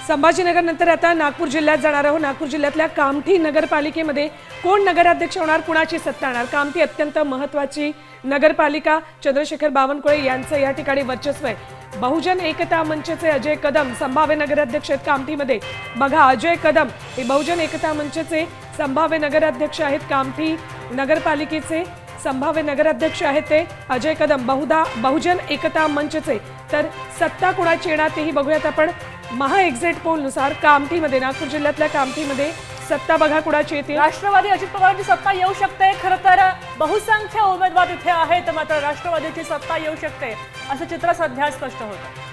संभाजीनगरनंतर आता नागपूर जिल्ह्यात जाणार आहोत। नागपूर जिल्ह्यातल्या कामठी नगरपालिकेमध्ये कोण नगराध्यक्ष होणार, कुणाची सत्ता येणार? कामठी अत्यंत महत्त्वाची नगरपालिका, चंद्रशेखर बावनकुळे यांचं या ठिकाणी वर्चस्व आहे। बहुजन एकता मंचचे अजय कदम संभाव्य नगराध्यक्ष आहेत कामठीमध्ये। बघा, अजय कदम हे बहुजन एकता मंचचे संभाव्य नगराध्यक्ष आहेत। कामठी नगरपालिकेचे संभाव्य नगराध्यक्ष आहेत ते अजय कदम, बहुजन एकता मंचचे। तर सत्ता कुणाची येणार तेही बघूयात आपण। महा एक्झिट पोल नुसार कामठीमध्ये, नागपूर जिल्ह्यातल्या कामठीमध्ये सत्ता बघा कुणाची येते। राष्ट्रवादी अजित पवारांची सत्ता येऊ शकते। खरं तर बहुसंख्य उमेदवार इथे आहेत, मात्र राष्ट्रवादीची सत्ता येऊ शकते असं चित्र सध्या स्पष्ट होतं।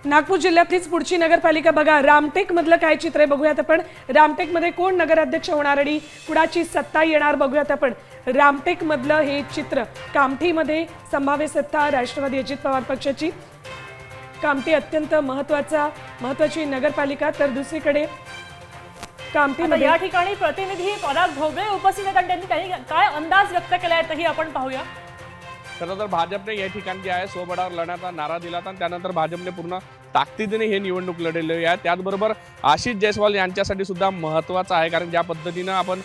नागपूर जिल्ह्यातलीच पुढची नगरपालिका बघा, रामटेक मधलं काय चित्र आहे बघूयात आपण। रामटेक मध्ये कोण नगराध्यक्ष होणार आणि कुणाची सत्ता येणार बघूयात आपण। रामटेक मधलं हे चित्र, कामठीमध्ये संभाव्य सत्ता राष्ट्रवादी अजित पवार पक्षाची। कामठी अत्यंत महत्त्वाची नगरपालिका। तर दुसरीकडे कामठीमध्ये या ठिकाणी प्रतिनिधी पराग ढोबळे उपस्थित आहेत आणि त्यांनी काय अंदाज व्यक्त केला आहे तेही आपण पाहूया। खरं तर भाजपने या ठिकाणी जे आहे स्वबळावर लढण्याचा नारा दिला आणि त्यानंतर भाजपने पूर्ण ताकदीने हे निवडणूक लढवली आहे। त्याचबरोबर आशिष जयस्वाल यांच्यासाठी सुद्धा महत्त्वाचं आहे, कारण ज्या पद्धतीनं आपण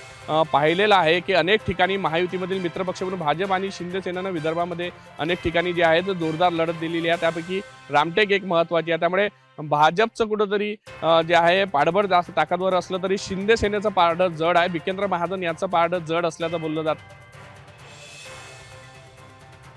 पाहिलेलं आहे की अनेक ठिकाणी महायुतीमधील मित्रपक्ष म्हणून भाजप आणि शिंदे सेनेनं विदर्भामध्ये अनेक ठिकाणी जे आहे जोरदार लढत दिलेली आहे, त्यापैकी रामटेक एक महत्त्वाची आहे। त्यामुळे भाजपचं कुठंतरी जे आहे पाठबळ जास्त ताकदवर असलं तरी शिंदे सेनेचं पारडं जड आहे, विकेंद्र महाजन यांचं पारडं जड असल्याचं बोललं जातं।